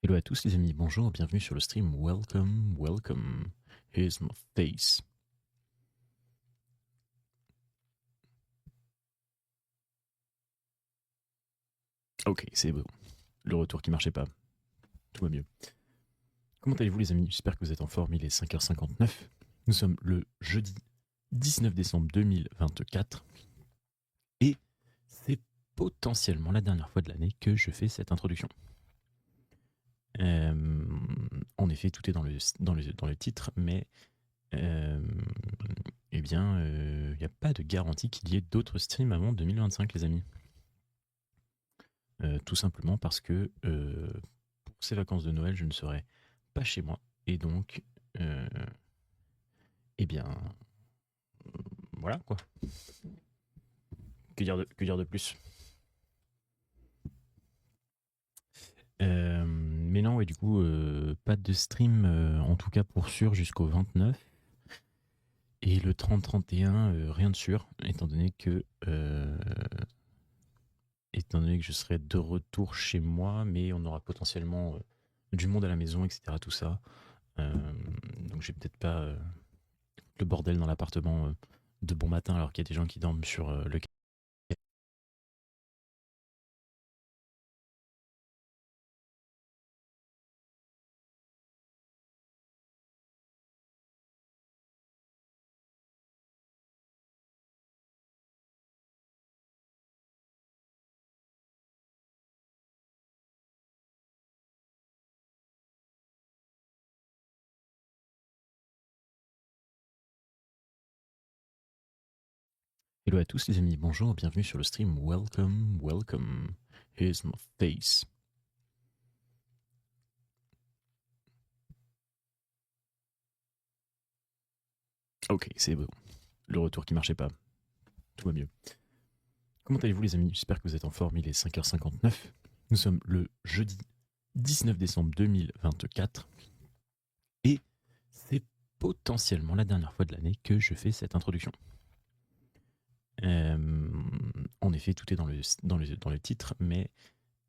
Hello à tous les amis, bonjour, bienvenue sur le stream, welcome, here's my face. Ok, c'est bon, le retour qui marchait pas, tout va mieux. Comment allez-vous les amis? J'espère que vous êtes en forme, il est 5h59. Nous sommes le jeudi 19 décembre 2024 et c'est potentiellement la dernière fois de l'année que je fais cette introduction. En effet, tout est dans le titre, mais eh bien, il n'y a pas de garantie qu'il y ait d'autres streams avant 2025, les amis. Tout simplement parce que pour ces vacances de Noël, je ne serai pas chez moi. Et donc, eh bien, voilà quoi. Que dire de plus? Mais non, ouais, du coup, pas de stream, en tout cas pour sûr, jusqu'au 29. Et le 30-31, rien de sûr, étant donné que je serai de retour chez moi, mais on aura potentiellement du monde à la maison, etc. Tout ça. Donc j'ai peut-être pas le bordel dans l'appartement de bon matin alors qu'il y a des gens qui dorment sur le canapé. Hello à tous les amis, bonjour, bienvenue sur le stream, welcome, here's my face. Ok, c'est bon, le retour qui marchait pas, tout va mieux. Comment allez-vous les amis? J'espère que vous êtes en forme, il est 5h59. Nous sommes le jeudi 19 décembre 2024 et c'est potentiellement la dernière fois de l'année que je fais cette introduction. En effet, tout est dans le titre, mais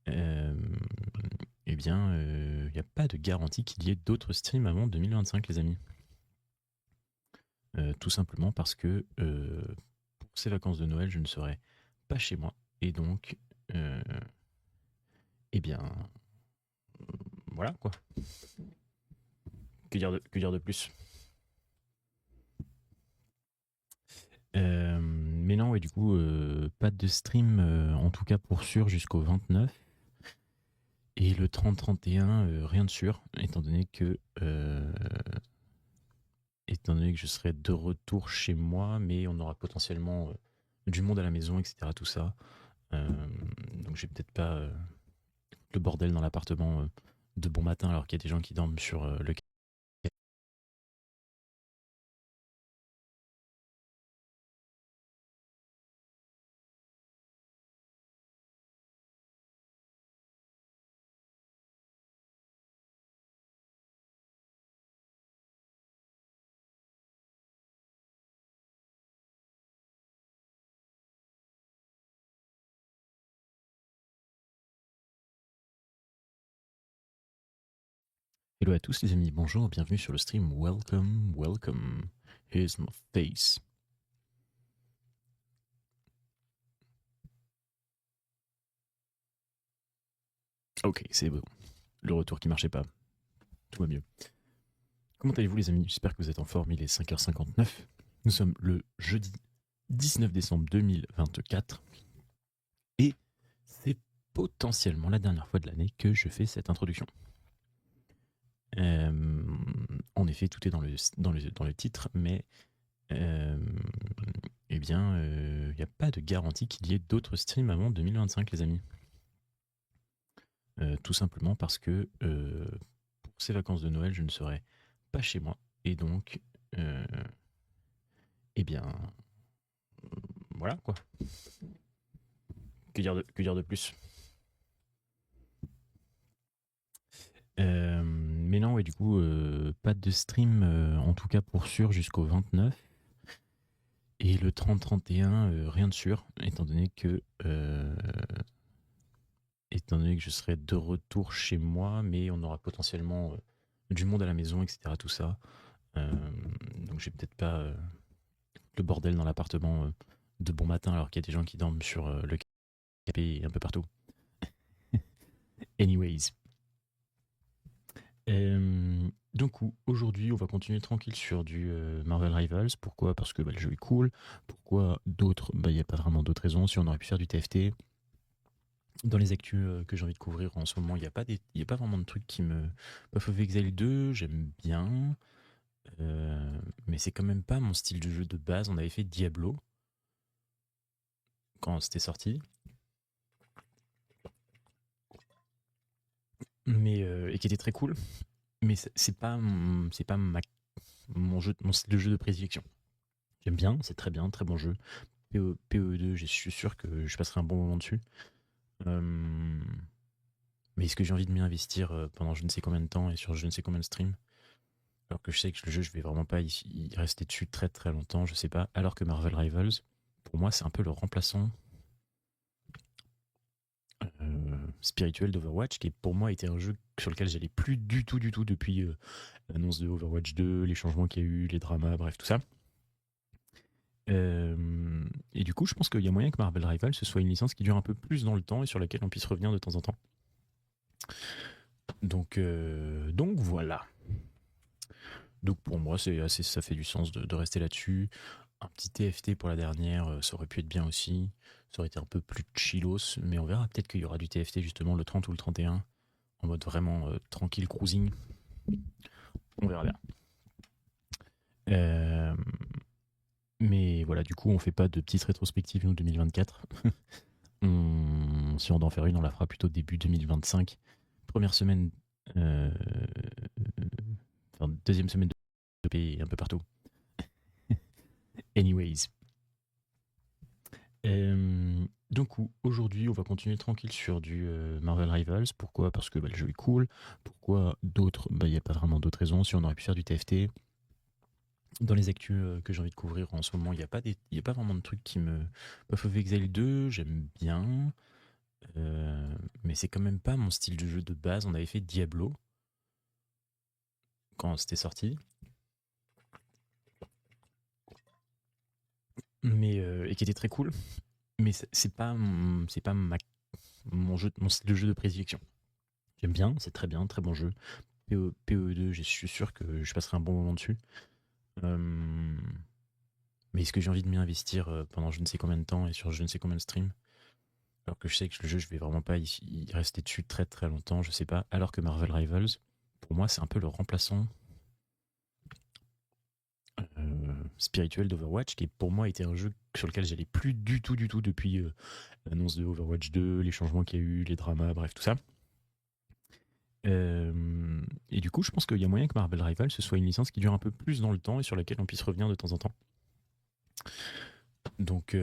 eh bien, il n'y a pas de garantie qu'il y ait d'autres streams avant 2025, les amis. Tout simplement parce que pour ces vacances de Noël, je ne serai pas chez moi. Et donc, eh bien, voilà quoi. Que dire de plus? Mais non, et du coup, pas de stream, en tout cas pour sûr, jusqu'au 29. Et le 30-31, rien de sûr, étant donné que je serai de retour chez moi, mais on aura potentiellement du monde à la maison, etc. Tout ça. Donc j'ai peut-être pas le bordel dans l'appartement de bon matin alors qu'il y a des gens qui dorment sur le canapé. Hello à tous les amis, bonjour, bienvenue sur le stream, welcome, here's my face. Ok, c'est bon, le retour qui marchait pas, tout va mieux. Comment allez-vous les amis? J'espère que vous êtes en forme, il est 5h59. Nous sommes le jeudi 19 décembre 2024 et c'est potentiellement la dernière fois de l'année que je fais cette introduction. En effet, tout est dans le titre, mais eh bien, il n'y a pas de garantie qu'il y ait d'autres streams avant 2025, les amis. Tout simplement parce que pour ces vacances de Noël, je ne serai pas chez moi. Et donc, eh bien, voilà quoi. Que dire de plus? Mais non, et du coup, pas de stream, en tout cas pour sûr, jusqu'au 29. Et le 30-31, rien de sûr, étant donné que étant donné que je serai de retour chez moi, mais on aura potentiellement du monde à la maison, etc. Tout ça. Donc j'ai peut-être pas le bordel dans l'appartement de bon matin alors qu'il y a des gens qui dorment sur le canapé et un peu partout. Anyways. Donc aujourd'hui, on va continuer tranquille sur du Marvel Rivals. Pourquoi? Parce que le jeu est cool. Pourquoi d'autres? Il n'y a pas vraiment d'autres raisons. Si on aurait pu faire du TFT. Dans les actus que j'ai envie de couvrir en ce moment, il y a pas vraiment de trucs qui me... Path of Exile 2, j'aime bien. Mais c'est quand même pas mon style de jeu de base. On avait fait Diablo quand c'était sorti. Et qui était très cool. Mais c'est pas mon style de jeu de prédilection. J'aime bien, c'est très bien, très bon jeu. PE2, je suis sûr que je passerai un bon moment dessus. Mais est-ce que j'ai envie de m'y investir pendant je ne sais combien de temps et sur je ne sais combien de streams? Alors que je sais que le jeu, je vais vraiment pas y rester dessus très très longtemps, je sais pas. Alors que Marvel Rivals, pour moi, c'est un peu le remplaçant spirituel d'Overwatch, qui pour moi était un jeu sur lequel j'allais plus du tout depuis l'annonce de Overwatch 2, les changements qu'il y a eu, les dramas, bref, tout ça. Et du coup, je pense qu'il y a moyen que Marvel Rivals ce soit une licence qui dure un peu plus dans le temps et sur laquelle on puisse revenir de temps en temps. Donc voilà. Donc pour moi, ça fait du sens de rester là-dessus. Un petit TFT pour la dernière, ça aurait pu être bien aussi. Ça aurait été un peu plus chillos, mais on verra. Peut-être qu'il y aura du TFT justement le 30 ou le 31, en mode vraiment tranquille cruising. On verra bien. Mais voilà, du coup, on fait pas de petites rétrospectives nous 2024. Si on doit en faire une, on la fera plutôt début 2025. Première semaine, deuxième semaine de pays un peu partout. Anyways. Donc aujourd'hui, on va continuer tranquille sur du Marvel Rivals. Pourquoi? Parce que le jeu est cool. Pourquoi d'autres? Il n'y a pas vraiment d'autres raisons. Si on aurait pu faire du TFT. Dans les actus que j'ai envie de couvrir en ce moment, il y a pas vraiment de trucs qui me... Path of Exile 2, j'aime bien. Mais c'est quand même pas mon style de jeu de base. On avait fait Diablo quand c'était sorti. Et qui était très cool. Mais c'est pas mon style de jeu de prédilection. J'aime bien, c'est très bien, très bon jeu. PE2, je suis sûr que je passerai un bon moment dessus. Mais est-ce que j'ai envie de m'y investir pendant je ne sais combien de temps et sur je ne sais combien de streams? Alors que je sais que le jeu, je vais vraiment pas y rester dessus très très longtemps, je sais pas. Alors que Marvel Rivals, pour moi, c'est un peu le remplaçant spirituel d'Overwatch, qui pour moi était un jeu sur lequel j'allais plus du tout depuis l'annonce de Overwatch 2, les changements qu'il y a eu, les dramas, bref, tout ça. Et du coup, je pense qu'il y a moyen que Marvel Rivals ce soit une licence qui dure un peu plus dans le temps et sur laquelle on puisse revenir de temps en temps. Donc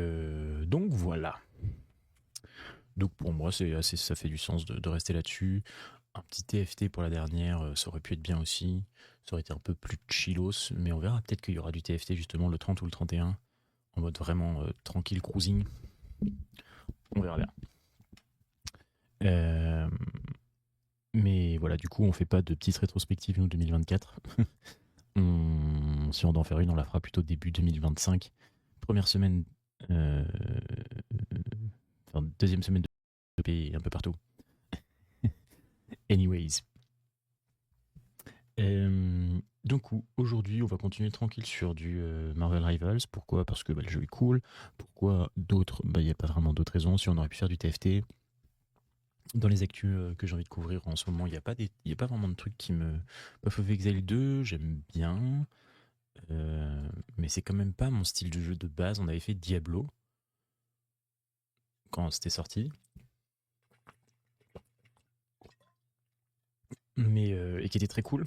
voilà. Donc pour moi, ça fait du sens de rester là-dessus. Un petit TFT pour la dernière, ça aurait pu être bien aussi. Ça aurait été un peu plus chillos, mais on verra. Peut-être qu'il y aura du TFT justement le 30 ou le 31, en mode vraiment tranquille cruising. On verra bien. Mais voilà, du coup, on fait pas de petites rétrospectives nous 2024. Si on doit en faire une, on la fera plutôt début 2025. Première semaine, deuxième semaine de pays un peu partout. Anyways. Donc aujourd'hui, on va continuer tranquille sur du Marvel Rivals. Pourquoi? Parce que le jeu est cool. Pourquoi d'autres? Il n'y a pas vraiment d'autres raisons. Si on aurait pu faire du TFT. Dans les actus que j'ai envie de couvrir en ce moment, il n'y a pas vraiment de trucs qui me... Path of Exile 2, j'aime bien. Mais c'est quand même pas mon style de jeu de base. On avait fait Diablo quand c'était sorti. Et qui était très cool.